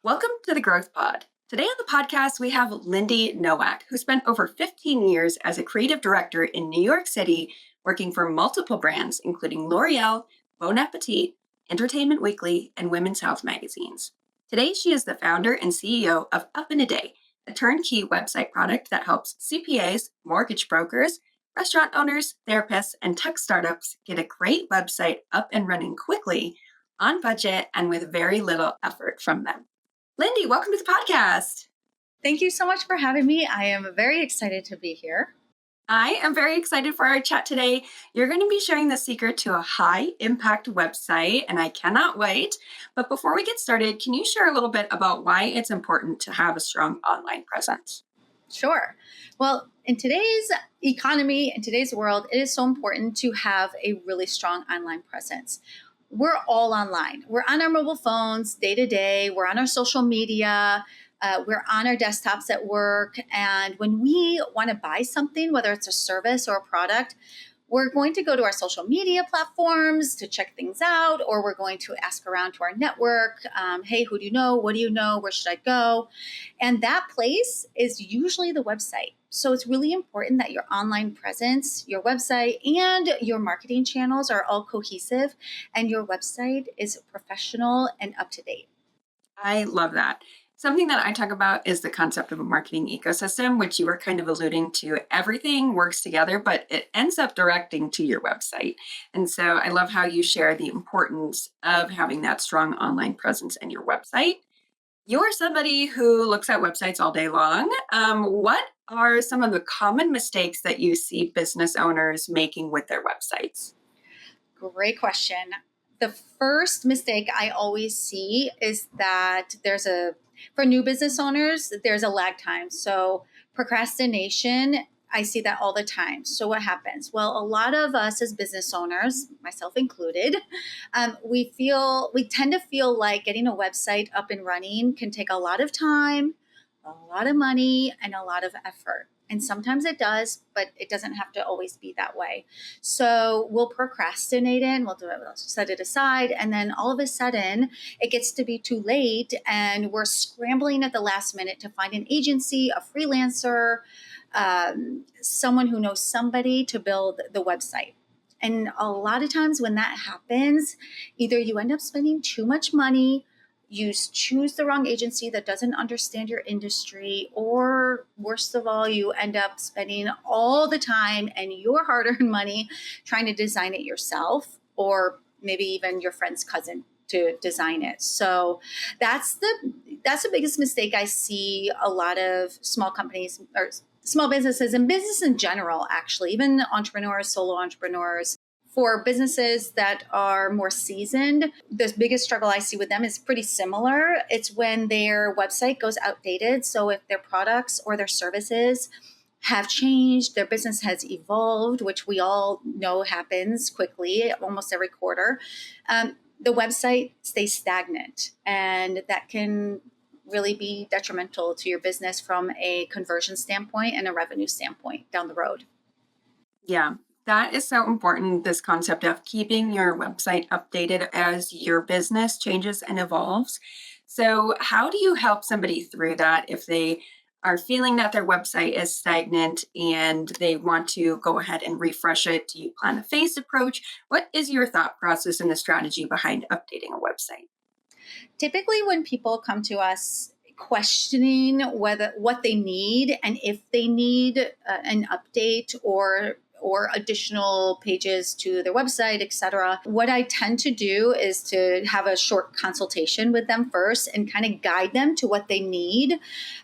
Welcome to the Growth Pod. Today on the podcast, we have Lindy Nowak, who spent over 15 years as a creative director in New York City, working for multiple brands, including L'Oreal, Bon Appetit, Entertainment Weekly, and Women's Health magazines. Today, she is the founder and CEO of Up in a Day, a turnkey website product that helps CPAs, mortgage brokers, restaurant owners, therapists, and tech startups get a great website up and running quickly, on budget, and with very little effort from them. Lindy, welcome to the podcast. Thank you so much for having me. I am very excited to be here. I am very excited for our chat today. You're going to be sharing the secret to a high-impact website, and I cannot wait. But before we get started, can you share a little bit about why it's important to have a strong online presence? Sure. Well, in today's economy, in today's world, it is so important to have a really strong online presence. We're all online. We're on our mobile phones day to day. We're on our social media. We're on our desktops at work. And when we want to buy something, whether it's a service or a product, we're going to go to our social media platforms to check things out, or we're going to ask around to our network. Hey, who do you know? What do you know? Where should I go? And that place is usually the website. So it's really important that your online presence, your website, and your marketing channels are all cohesive and your website is professional and up to date. I love that. Something that I talk about is the concept of a marketing ecosystem, which you were kind of alluding to. Everything works together, but it ends up directing to your website. And so I love how you share the importance of having that strong online presence in your website. You're somebody who looks at websites all day long. What are some of the common mistakes that you see business owners making with their websites? Great question. The first mistake I always see is that for new business owners, there's a lag time. So procrastination, I see that all the time. So what happens? Well, a lot of us as business owners, myself included, we tend to feel like getting a website up and running can take a lot of time, a lot of money, and a lot of effort. And sometimes it does, but it doesn't have to always be that way. So we'll procrastinate it, we'll set it aside. And then all of a sudden it gets to be too late and we're scrambling at the last minute to find an agency, a freelancer, someone who knows somebody to build the website. And a lot of times when that happens, either you end up spending too much money, you choose the wrong agency that doesn't understand your industry, or worst of all, you end up spending all the time and your hard-earned money trying to design it yourself, or maybe even your friend's cousin to design it. So that's the biggest mistake I see a lot of small companies or small businesses and business in general, actually, even entrepreneurs, solo entrepreneurs. For businesses that are more seasoned, the biggest struggle I see with them is pretty similar. It's when their website goes outdated. So if their products or their services have changed, their business has evolved, which we all know happens quickly, almost every quarter, the website stays stagnant. And that can really be detrimental to your business from a conversion standpoint and a revenue standpoint down the road. Yeah. That is so important, this concept of keeping your website updated as your business changes and evolves. So how do you help somebody through that if they are feeling that their website is stagnant and they want to go ahead and refresh it? Do you plan a phased approach? What is your thought process and the strategy behind updating a website? Typically, when people come to us questioning what they need and if they need an update or additional pages to their website, etc. What I tend to do is to have a short consultation with them first and kind of guide them to what they need,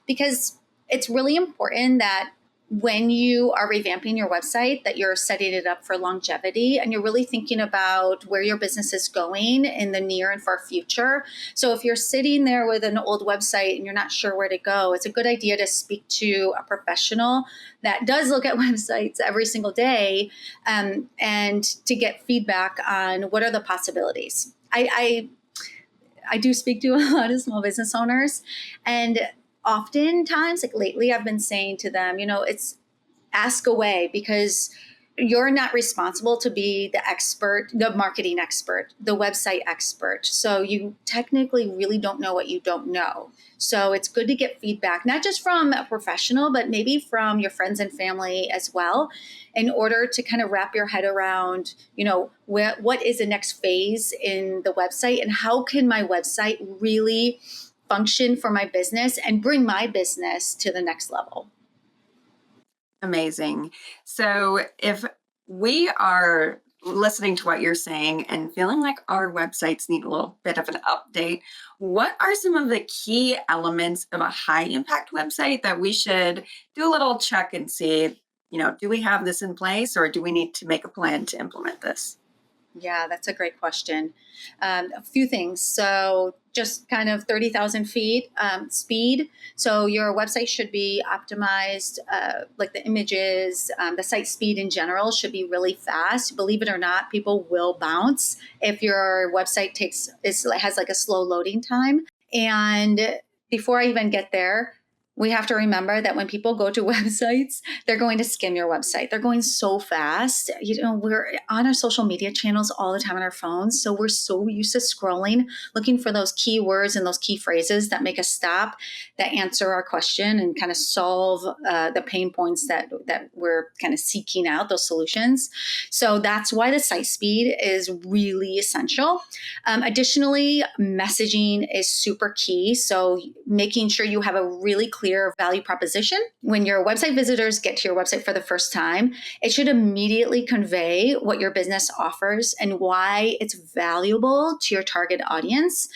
because it's really important that when you are revamping your website, that you're setting it up for longevity and you're really thinking about where your business is going in the near and far future. So if you're sitting there with an old website and you're not sure where to go, it's a good idea to speak to a professional that does look at websites every single day, and to get feedback on what are the possibilities. I do speak to a lot of small business owners, and oftentimes, like lately, I've been saying to them, it's ask away, because you're not responsible to be the expert, the marketing expert, the website expert. So you technically really don't know what you don't know. So it's good to get feedback, not just from a professional, but maybe from your friends and family as well, in order to kind of wrap your head around, what is the next phase in the website and how can my website really function for my business and bring my business to the next level. Amazing. So if we are listening to what you're saying and feeling like our websites need a little bit of an update, what are some of the key elements of a high impact website that we should do a little check and see, do we have this in place or do we need to make a plan to implement this? Yeah, that's a great question. A few things. So, just kind of 30,000 feet speed. So, your website should be optimized, like the images, the site speed in general should be really fast. Believe it or not, people will bounce if your website has like a slow loading time. And before I even get there, we have to remember that when people go to websites, they're going to skim your website. They're going so fast. We're on our social media channels all the time on our phones. So we're so used to scrolling, looking for those keywords and those key phrases that make us stop, that answer our question and kind of solve the pain points that we're kind of seeking out, those solutions. So that's why the site speed is really essential. Additionally, messaging is super key. So making sure you have a really clear value proposition. When your website visitors get to your website for the first time, it should immediately convey what your business offers and why it's valuable to your target audience.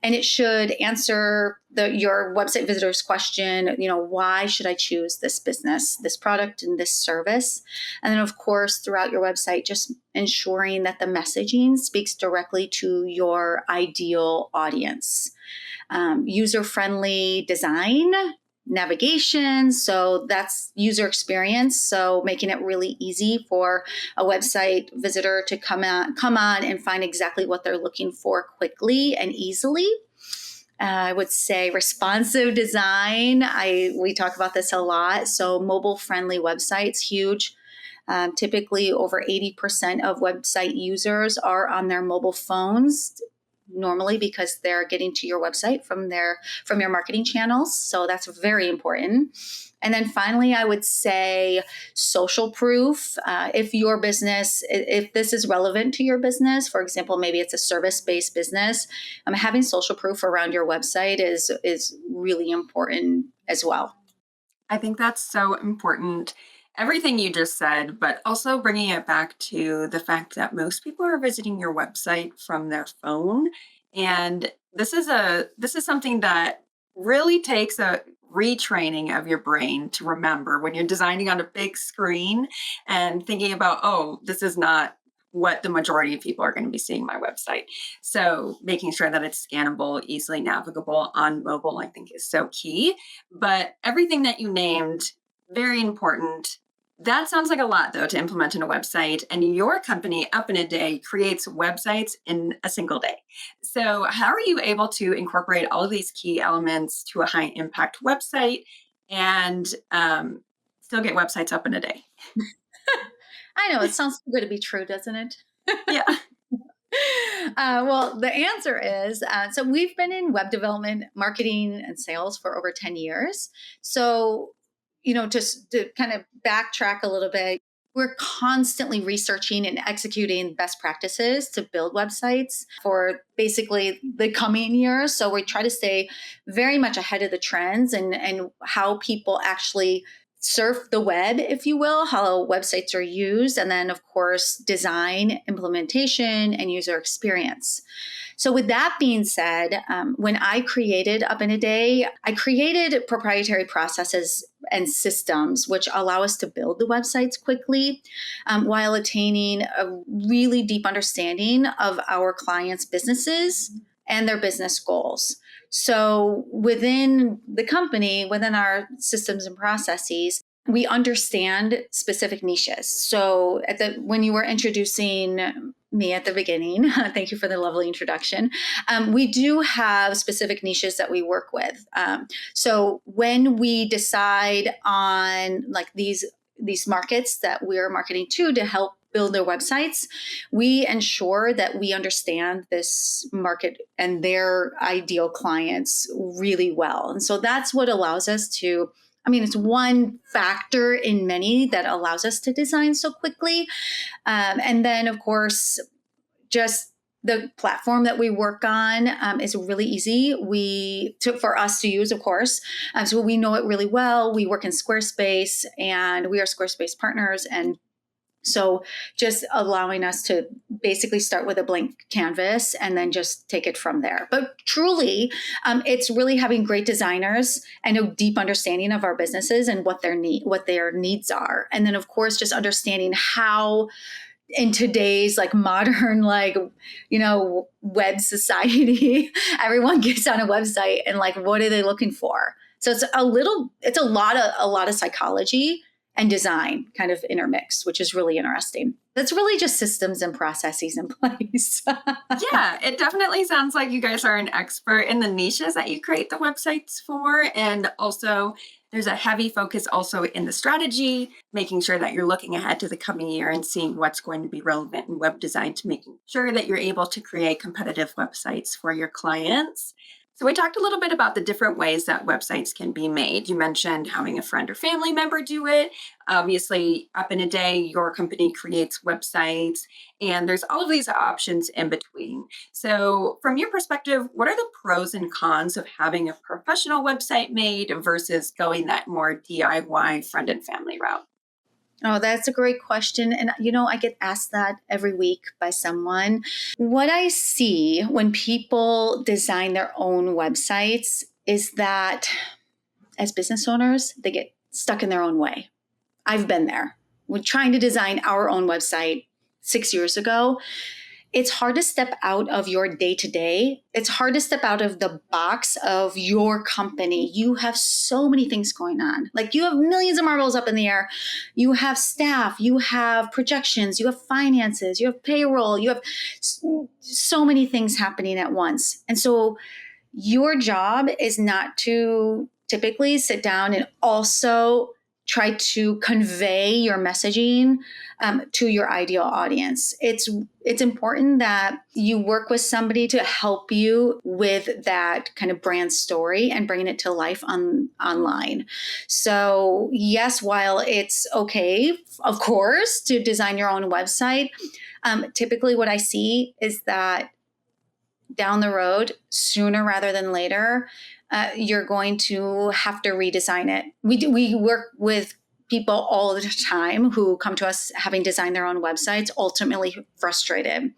And it should answer your website visitors' question, why should I choose this business, this product, and this service? And then, of course, throughout your website, just ensuring that the messaging speaks directly to your ideal audience. User-friendly design, navigation. So that's user experience. So making it really easy for a website visitor to come on and find exactly what they're looking for quickly and easily. I would say responsive design. We talk about this a lot. So mobile friendly websites, huge. Typically over 80% of website users are on their mobile phones, normally because they're getting to your website from your marketing channels. So that's very important. And then finally, I would say social proof. If this is relevant to your business, for example, maybe it's a service-based business, having social proof around your website is really important as well. I think that's so important. Everything you just said, but also bringing it back to the fact that most people are visiting your website from their phone. And this is something that really takes a retraining of your brain to remember when you're designing on a big screen and thinking about, oh, this is not what the majority of people are going to be seeing my website. So making sure that it's scannable, easily navigable on mobile, I think is so key. But everything that you named, very important. That sounds like a lot, though, to implement in a website. And your company, Up in a Day, creates websites in a single day. So how are you able to incorporate all of these key elements to a high impact website and still get websites up in a day? I know, it sounds too good to be true, doesn't it? Yeah. Well, the answer is so we've been in web development, marketing, and sales for over 10 years. So, just to kind of backtrack a little bit, we're constantly researching and executing best practices to build websites for basically the coming years. So we try to stay very much ahead of the trends and how people actually surf the web, if you will, how websites are used, and then, of course, design, implementation, and user experience. So with that being said, when I created Up in a Day, I created proprietary processes and systems which allow us to build the websites quickly while attaining a really deep understanding of our clients' businesses and their business goals. So within the company, within our systems and processes, we understand specific niches. So when you were introducing me at the beginning, thank you for the lovely introduction. We do have specific niches that we work with. So when we decide on like these these markets that we're marketing to help build their websites, we ensure that we understand this market and their ideal clients really well. And so that's what allows us to, it's one factor in many that allows us to design so quickly. And then, of course, just the platform that we work on is really easy for us to use, of course. So we know it really well. We work in Squarespace and we are Squarespace partners. And so just allowing us to basically start with a blank canvas and then just take it from there. But truly, it's really having great designers and a deep understanding of our businesses and what their needs are. And then, of course, just understanding how in today's modern web society, everyone gets on a website and what are they looking for? So it's a lot of psychology and design kind of intermixed, which is really interesting. That's really just systems and processes in place. Yeah, it definitely sounds like you guys are an expert in the niches that you create the websites for. And also there's a heavy focus also in the strategy, making sure that you're looking ahead to the coming year and seeing what's going to be relevant in web design to making sure that you're able to create competitive websites for your clients. So we talked a little bit about the different ways that websites can be made. You mentioned having a friend or family member do it. Obviously, up in a day, your company creates websites, and there's all of these options in between. So from your perspective, what are the pros and cons of having a professional website made versus going that more DIY friend and family route? Oh, that's a great question. And, I get asked that every week by someone. What I see when people design their own websites is that as business owners, they get stuck in their own way. I've been there. When trying to design our own website 6 years ago, it's hard to step out of your day-to-day. It's hard to step out of the box of your company. You have so many things going on. You have millions of marbles up in the air. You have staff, you have projections, you have finances, you have payroll, you have so many things happening at once. And so your job is not to typically sit down and also try to convey your messaging to your ideal audience. It's important that you work with somebody to help you with that kind of brand story and bringing it to life online. So yes, while it's okay, of course, to design your own website, typically what I see is that down the road, sooner rather than later, you're going to have to redesign it. We work with people all the time who come to us having designed their own websites, ultimately frustrated.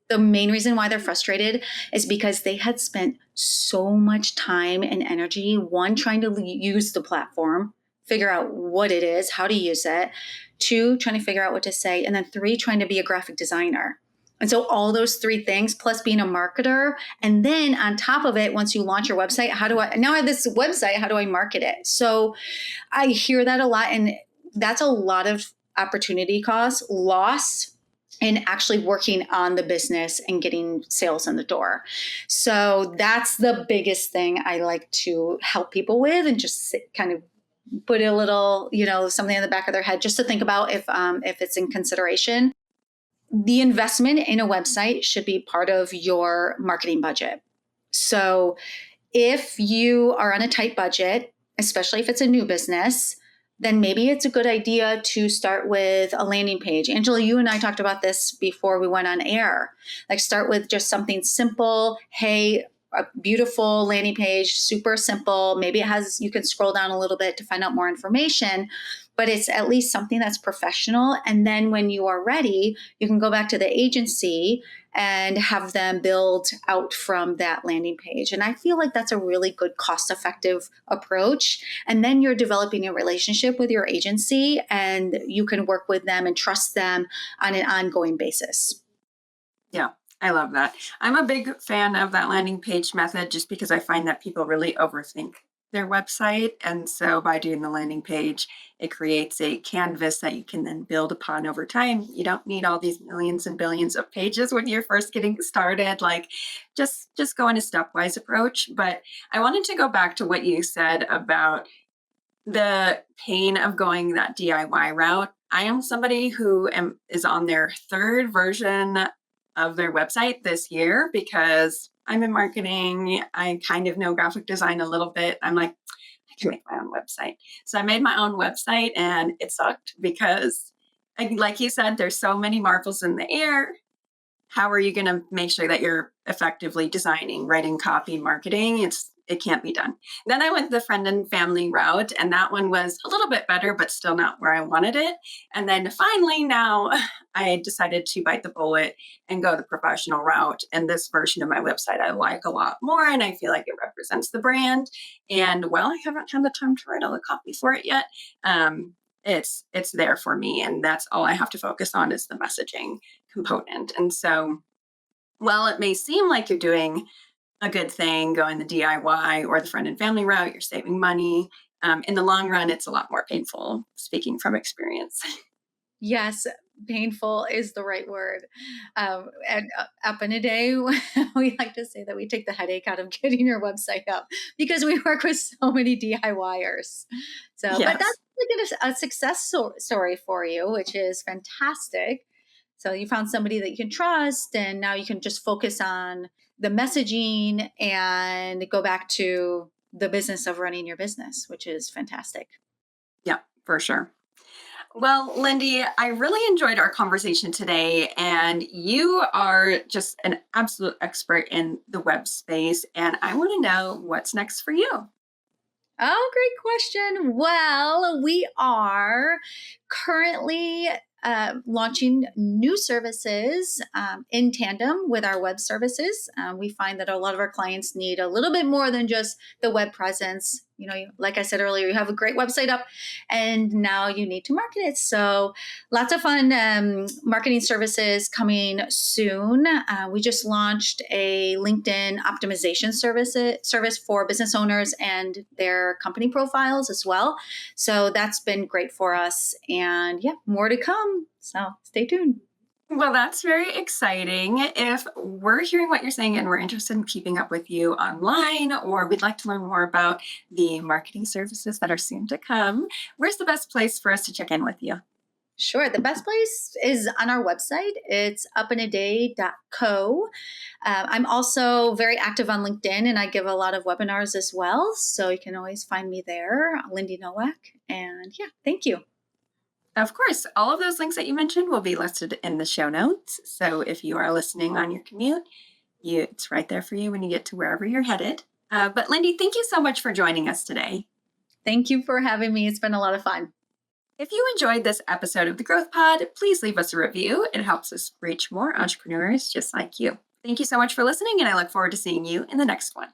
The main reason why they're frustrated is because they had spent so much time and energy, one, trying to use the platform, figure out what it is, how to use it, two, trying to figure out what to say, and then three, trying to be a graphic designer. And so all those three things, plus being a marketer, and then on top of it, once you launch your website, now I have this website, how do I market it? So I hear that a lot, and that's a lot of opportunity cost, loss, in actually working on the business and getting sales in the door. So that's the biggest thing I like to help people with, and just kind of put a little, something in the back of their head just to think about if it's in consideration. The investment in a website should be part of your marketing budget. So if you are on a tight budget, especially if it's a new business, then maybe it's a good idea to start with a landing page. Angela, you and I talked about this before we went on air. Start with just something simple. Hey, a beautiful landing page, super simple. Maybe you can scroll down a little bit to find out more information, but it's at least something that's professional. And then when you are ready, you can go back to the agency and have them build out from that landing page. And I feel like that's a really good cost-effective approach. And then you're developing a relationship with your agency, and you can work with them and trust them on an ongoing basis. Yeah, I love that. I'm a big fan of that landing page method just because I find that people really overthink their website. And so by doing the landing page, it creates a canvas that you can then build upon over time. You don't need all these millions and billions of pages when you're first getting started. Just go in a stepwise approach. But I wanted to go back to what you said about the pain of going that DIY route. I am somebody who is on their third version of their website this year because I'm in marketing. I kind of know graphic design a little bit. I'm like, I can make my own website. So I made my own website and it sucked because, like you said, there's so many marbles in the air. How are you going to make sure that you're effectively designing, writing copy, marketing? It can't be done. Then I went the friend and family route, and that one was a little bit better, but still not where I wanted it. And then finally, now I decided to bite the bullet and go the professional route. And this version of my website I like a lot more, and I feel like it represents the brand. And while I haven't had the time to write all the copy for it yet, it's there for me, and that's all I have to focus on is the messaging component. And so, while it may seem like you're doing a good thing going the DIY or the friend and family route, you're saving money. In the long run, it's a lot more painful, speaking from experience. Yes, painful is the right word. And up in a day, we like to say that we take the headache out of getting your website up because we work with so many DIYers. So, but Yes. that's like a success story for you, which is fantastic. So you found somebody that you can trust, and now you can just focus on the messaging and go back to the business of running your business, which is fantastic. Yeah, for sure. Well, Lindy, I really enjoyed our conversation today, and you are just an absolute expert in the web space. And I want to know what's next for you. Oh, great question. Well, we are currently launching new services in tandem with our web services. We find that a lot of our clients need a little bit more than just the web presence. You know, like I said earlier, you have a great website up and now you need to market it. So, lots of fun marketing services coming soon. We just launched a LinkedIn optimization service for business owners and their company profiles as well. So that's been great for us. And yeah, more to come. So stay tuned. Well, that's very exciting. If we're hearing what you're saying and we're interested in keeping up with you online, or we'd like to learn more about the marketing services that are soon to come, where's the best place for us to check in with you? Sure. The best place is on our website. It's upinaday.co. I'm also very active on LinkedIn and I give a lot of webinars as well. So you can always find me there, Lindy Nowak. And yeah, thank you. Of course, all of those links that you mentioned will be listed in the show notes. So if you are listening on your commute, it's right there for you when you get to wherever you're headed. But Lindy, thank you so much for joining us today. Thank you for having me. It's been a lot of fun. If you enjoyed this episode of the Growth Pod, please leave us a review. It helps us reach more entrepreneurs just like you. Thank you so much for listening, and I look forward to seeing you in the next one.